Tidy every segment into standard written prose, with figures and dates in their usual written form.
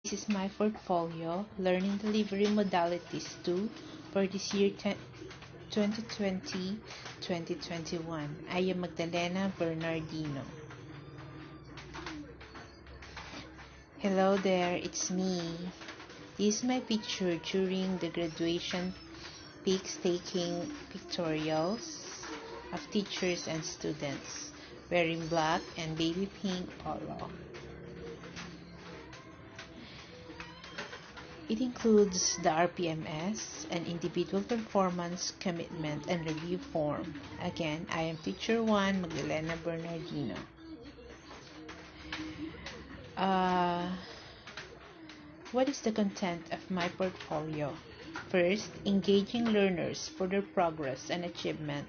This is my portfolio, Learning Delivery Modalities 2 for this year 2020-2021. I am Magdalena Bernardino. Hello there, it's me. This is my picture during the graduation taking pictorials of teachers and students wearing black and baby pink polo. It includes the RPMS, an individual performance commitment and review form. Again, I am teacher 1, Magdalena Bernardino. What is the content of my portfolio? First, engaging learners for their progress and achievement.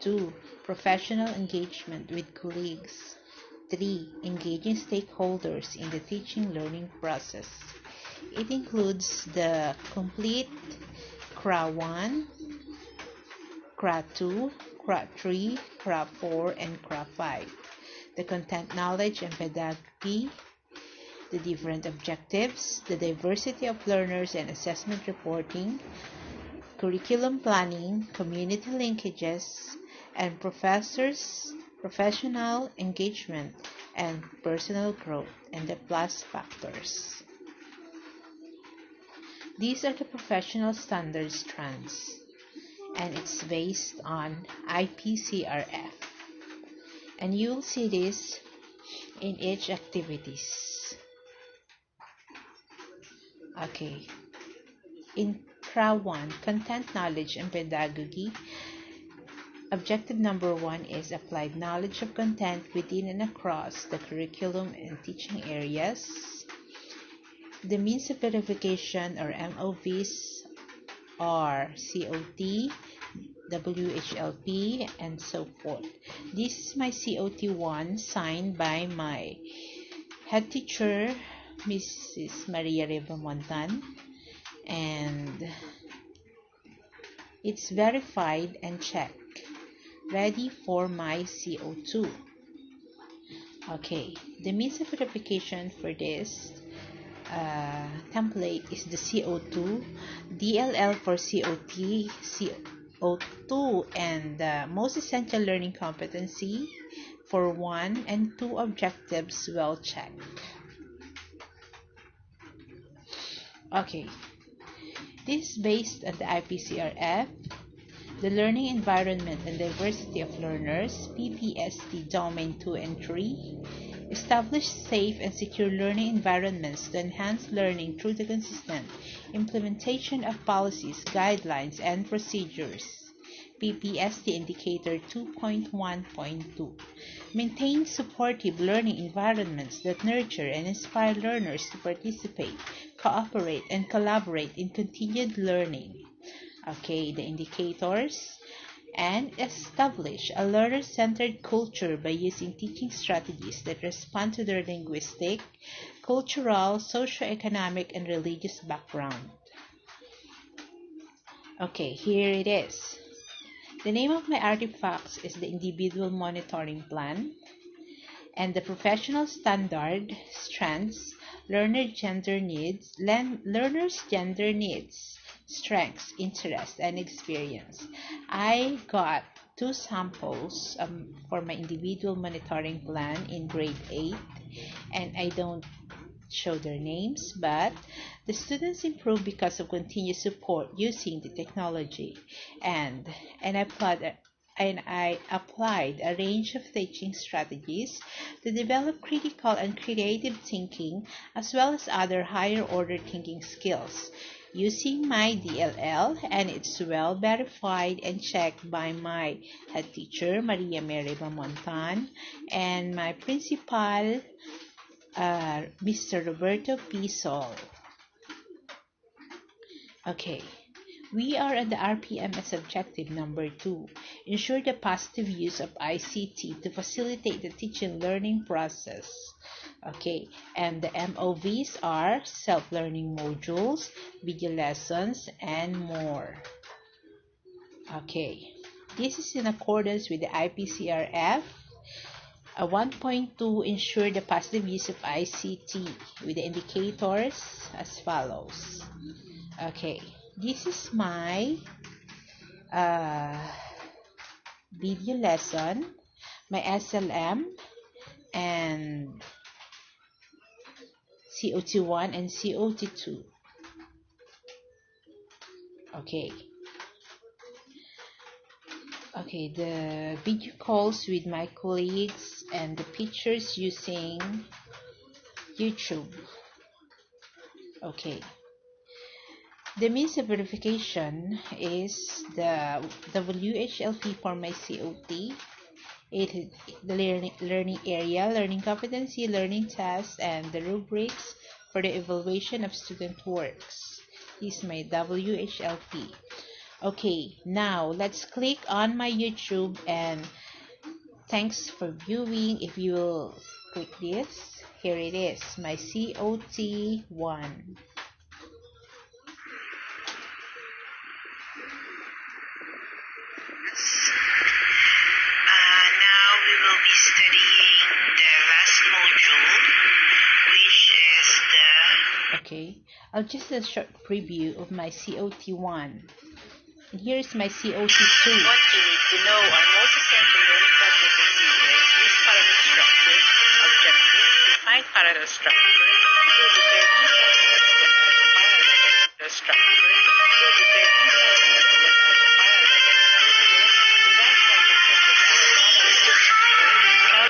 2. Professional engagement with colleagues. 3. Engaging stakeholders in the teaching-learning process. It includes the complete CRA 1, CRA 2, CRA 3, CRA 4, and CRA 5. The content knowledge and pedagogy, the different objectives, the diversity of learners and assessment reporting, curriculum planning, community linkages, and professors' professional engagement and personal growth, and the plus factors. These are the professional standards strands, and it's based on IPCRF. And you'll see this in each activities. Okay. In CRA 1, Content Knowledge and Pedagogy, objective number 1 is applied knowledge of content within and across the curriculum and teaching areas. The means of verification or MOVs are COT, WHLP, and so forth. This is my COT1 signed by my head teacher, Mrs. Maria Revamontan, and it's verified and checked, ready for my CO2. Okay, the means of verification for this template is the CO2, DLL for COT, CO2, and the most essential learning competency for 1 and 2 objectives well checked. Okay, this is based on the IPCRF, the learning environment and diversity of learners, PPST Domain 2 and 3, establish safe and secure learning environments to enhance learning through the consistent implementation of policies, guidelines, and procedures. PPST Indicator 2.1.2. Maintain supportive learning environments that nurture and inspire learners to participate, cooperate, and collaborate in continued learning. Okay, the indicators. And establish a learner-centered culture by using teaching strategies that respond to their linguistic, cultural, socioeconomic, and religious background. Okay, here it is. The name of my artifacts is the Individual Monitoring Plan, and the professional standard strands, learners' gender needs, strengths, interests, and experience. I got 2 samples for my individual monitoring plan in grade 8, and I don't show their names, but the students improved because of continuous support using the technology, and I applied a range of teaching strategies to develop critical and creative thinking as well as other higher order thinking skills using my DLL, and it's well verified and checked by my head teacher, Maria Mary Bamontan, and my principal, Mr. Roberto P. Sol. Okay, we are on the RPMS objective number 2. Ensure the positive use of ICT to facilitate the teaching learning process. Okay, and the MOVs are self-learning modules, video lessons, and more. Okay, this is in accordance with the IPCRF 1.2, ensure the positive use of ICT with the indicators as follows. Okay, this is my video lesson, my SLM, and COT1 and COT2. Okay. Okay, the video calls with my colleagues and the pictures using YouTube. Okay. The means of verification is the WHLP for my COT. It is the learning area, learning competency, learning tasks, and the rubrics for the evaluation of student works. This is my WHLP. Okay, now let's click on my YouTube, and thanks for viewing. If you will click this, here it is, my COT1. Now we will be studying the last module, which is the... Okay, I'll just do a short preview of my COT1. And here's my COT2. What you need to know are most essential learning practices sequence, use parallel structure, objective, define parallel structure, will determine the structure, will determine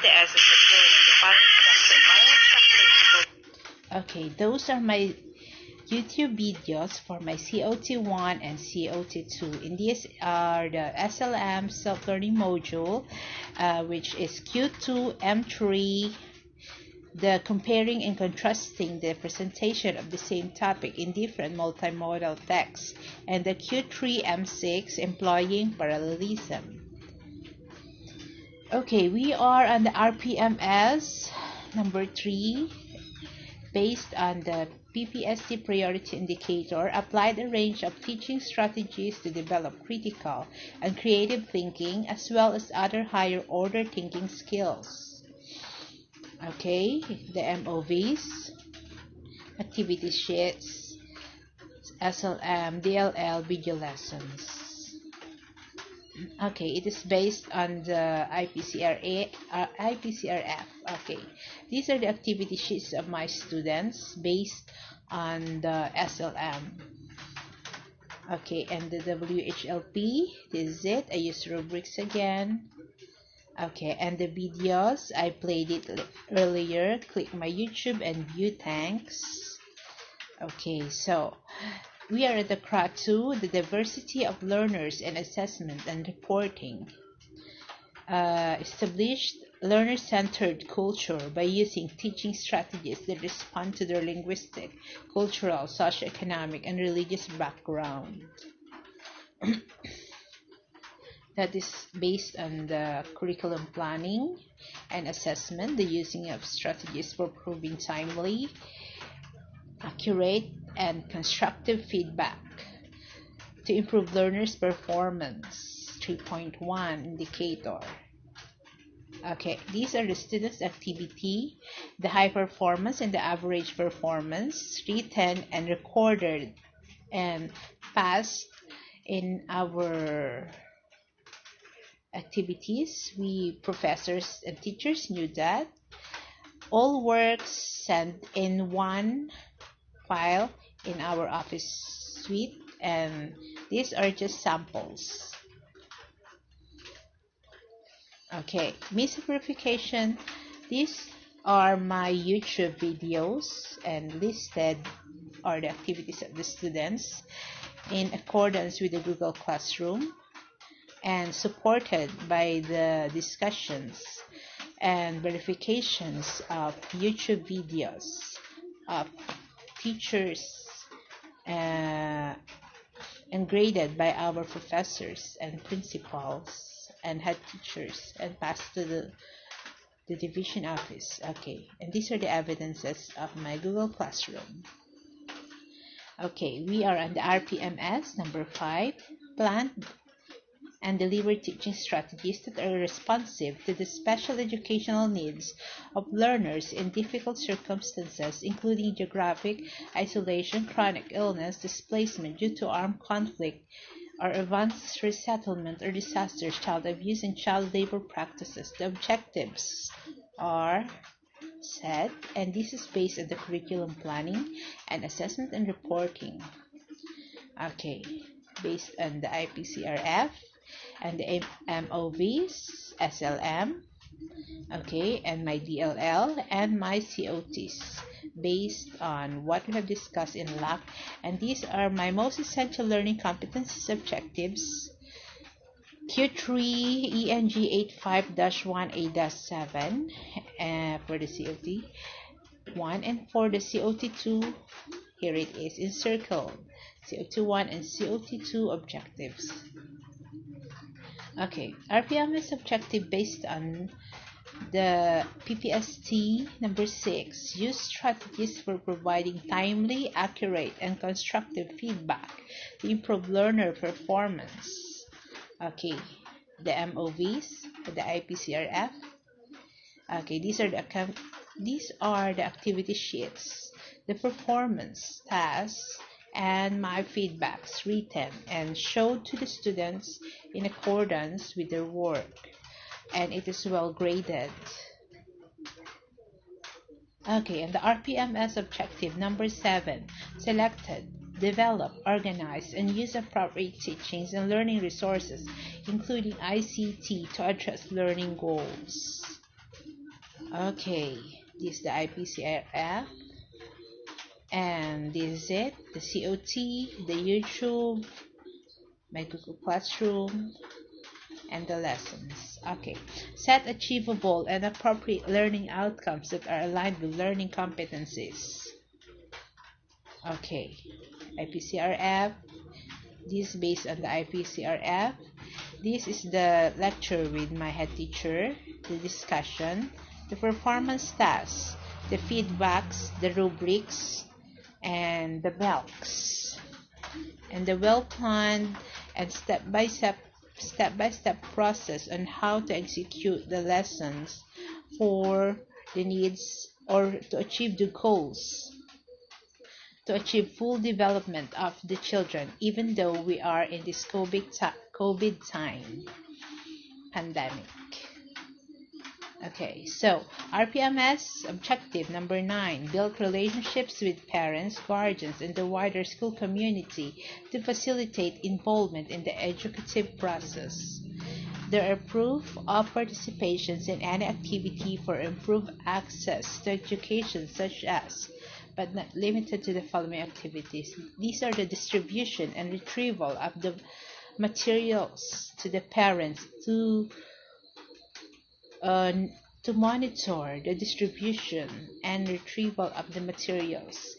the essence of learning, the parallel structure. Okay, those are my YouTube videos for my COT1 and COT2. And these are the SLM self-learning module, which is Q2, M3, the comparing and contrasting the presentation of the same topic in different multimodal texts, and the Q3, M6, employing parallelism. Okay, we are on the RPMS number 3. Based on the PPST priority indicator, applied a range of teaching strategies to develop critical and creative thinking as well as other higher order thinking skills. Okay, the MOVs, activity sheets, SLM, DLL video lessons. Okay, it is based on the IPCRF. Okay, these are the activity sheets of my students based on the SLM. Okay, and the WHLP, this is it. I use rubrics again. Okay, and the videos, I played it earlier. Click my YouTube and view, thanks. Okay, so we are at the CRA2, the diversity of learners and assessment and reporting. Established learner-centered culture by using teaching strategies that respond to their linguistic, cultural, socioeconomic, and religious background. That is based on the curriculum planning and assessment, the using of strategies for proving timely, accurate, and constructive feedback to improve learners' performance. 3.1 indicator. Okay, these are the students' activity, the high performance and the average performance, written and recorded and passed in our activities. We professors and teachers knew that. All works sent in one file in our office suite, and these are just samples. Okay, means of verification. These are my YouTube videos, and listed are the activities of the students in accordance with the Google Classroom and supported by the discussions and verifications of YouTube videos of teachers and graded by our professors and principals and head teachers and passed to the division office. Okay, and these are the evidences of my Google Classroom. Okay, we are on the RPMS number 5, planned and deliver teaching strategies that are responsive to the special educational needs of learners in difficult circumstances, including geographic isolation, chronic illness, displacement due to armed conflict, or advanced resettlement or disasters, child abuse, and child labor practices. The objectives are set, and this is based on the curriculum planning and assessment and reporting. Okay, based on the IPCRF and the MOVs, SLM, okay, and my DLL and my COTs based on what we have discussed in LAC, and these are my most essential learning competencies objectives. Q3 ENG 85-1A-7 for the COT 1, and for the COT 2, here it is encircled. COT 1 and COT 2 objectives. Okay, RPMS objective based on the PPST number 6. Use strategies for providing timely, accurate, and constructive feedback to improve learner performance. Okay, the MOVs, the IPCRF. Okay, these are the activity sheets, the performance tasks, and my feedbacks written and showed to the students in accordance with their work, and it is well graded. Okay, and the RPMS objective number 7, selected, develop, organize, and use appropriate teachings and learning resources, including ICT, to address learning goals. Okay, this is the IPCRF, and this is it, the COT, the YouTube, my Google Classroom, and the lessons. Okay, set achievable and appropriate learning outcomes that are aligned with learning competencies. Okay, IPCRF, this is based on the IPCRF. This is the lecture with my head teacher, the discussion, the performance tasks, the feedbacks, the rubrics, and the BELCs, and the well-planned and step-by-step process on how to execute the lessons for the needs or to achieve the goals, to achieve full development of the children, even though we are in this COVID time pandemic. Okay, so RPMS objective number 9, build relationships with parents, guardians, and the wider school community to facilitate involvement in the educative process. There are proof of participations in any activity for improved access to education, such as, but not limited to, the following activities. These are the distribution and retrieval of the materials to the parents to monitor the distribution and retrieval of the materials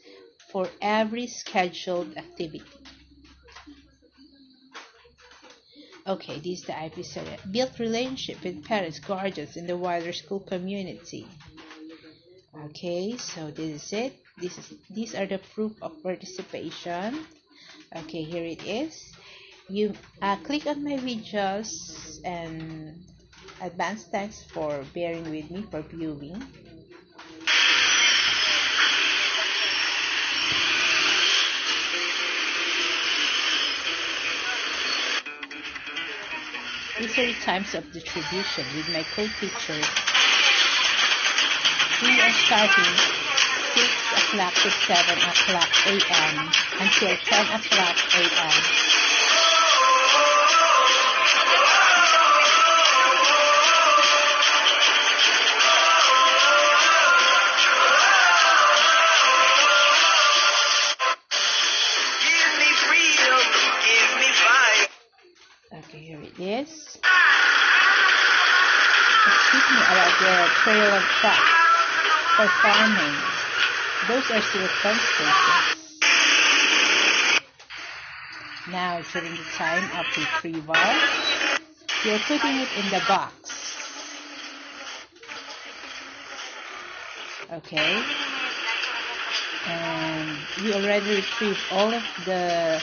for every scheduled activity. Okay, this is the IPCRF. Build relationship with parents, guardians, and the wider school community. Okay, so this is it. These are the proof of participation. Okay, here it is. You click on my videos, and advance thanks for bearing with me for viewing. These are the times of distribution with my co-teacher. We are starting 6 o'clock to 7 o'clock a.m. until 10 o'clock a.m. Okay, here it is. Excuse me about the trailer truck for farming. Those are circumstances. Now, during the time of retrieval, you're putting it in the box. Okay. And we already retrieved all of the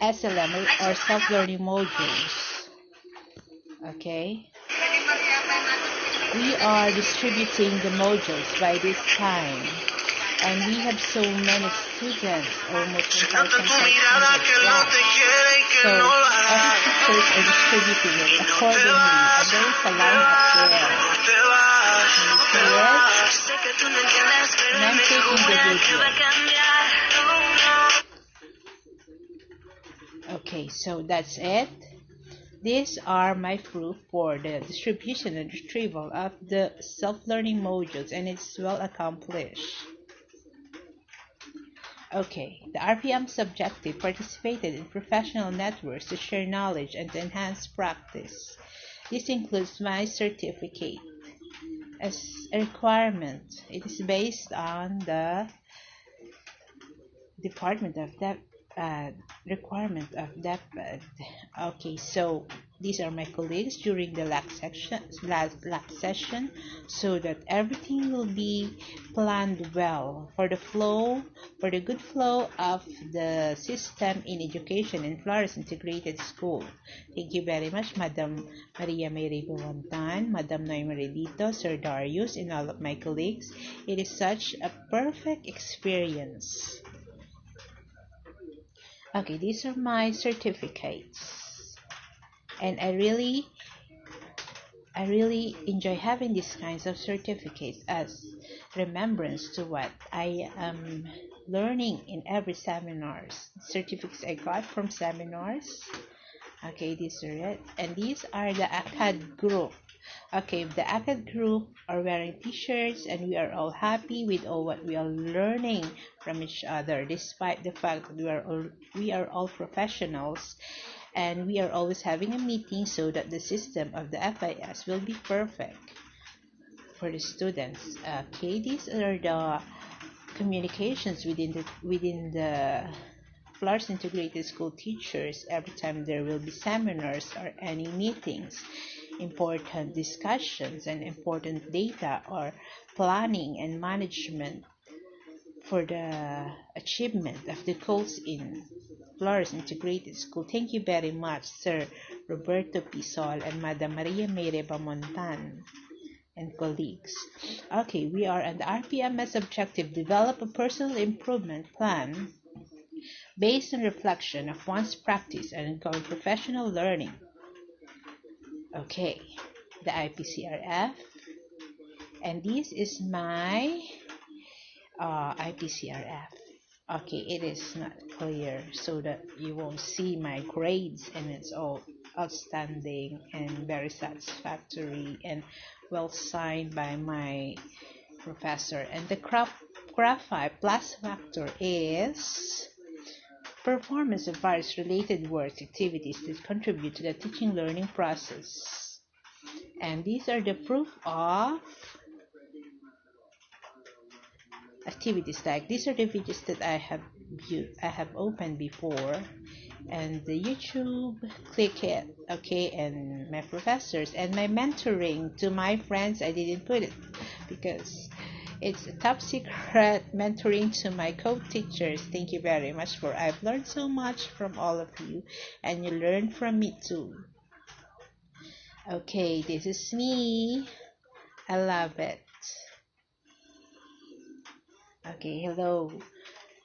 SLM or self-learning modules. Okay. We are distributing the modules by this time, and we have so many students, almost 1,500 plus. So every teachers are distributing it accordingly, and there is a line up there. Can you see it? And I'm taking the video. Okay, so that's it. These are my proof for the distribution and retrieval of the self-learning modules, and it's well accomplished. Okay, the RPM subjective participated in professional networks to share knowledge and to enhance practice. This includes my certificate. As a requirement, it is based on the Department of requirement of DepEd. Okay, so these are my colleagues during the last session, so that everything will be planned well for the good flow of the system in education in Flores Integrated School. Thank you very much, Madam Maria Mary Buwantan, Madam Noyma Redito, Sir Darius, and all of my colleagues. It is such a perfect experience. Okay, these are my certificates, and I really enjoy having these kinds of certificates as remembrance to what I am learning in every seminars. Certificates I got from seminars. Okay, these are it, and these are the ACAD group. Okay, the ACAD group are wearing t-shirts, and we are all happy with all what we are learning from each other, despite the fact that we are all professionals, and we are always having a meeting so that the system of the FIS will be perfect for the students. Okay, these are the communications within the Florence Integrated School teachers every time there will be seminars or any meetings, important discussions, and important data or planning and management for the achievement of the goals in Flores Integrated School. Thank you very much, Sir Roberto Pisol and Madam Maria Mere Bamontan and colleagues. Okay, we are on the RPMS objective, develop a personal improvement plan based on reflection of one's practice and ongoing professional learning. Okay, the IPCRF, and this is my IPCRF. Okay, it is not clear so that you won't see my grades, and it's all outstanding and very satisfactory and well signed by my professor. And the graphite plus factor is performance of various related work activities that contribute to the teaching learning process. And these are the proof of activities. Like these are the videos that I have opened before, and the YouTube, click it. Okay, and my professors and my mentoring to my friends, I didn't put it because it's a top secret mentoring to my co-teachers. Thank you very much for I've learned so much from all of you, and you learned from me too. Okay, this is me. I love it. Okay, hello.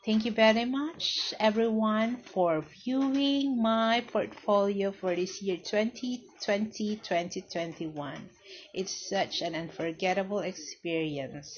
Thank you very much, everyone, for viewing my portfolio for this year 2020-2021. It's such an unforgettable experience.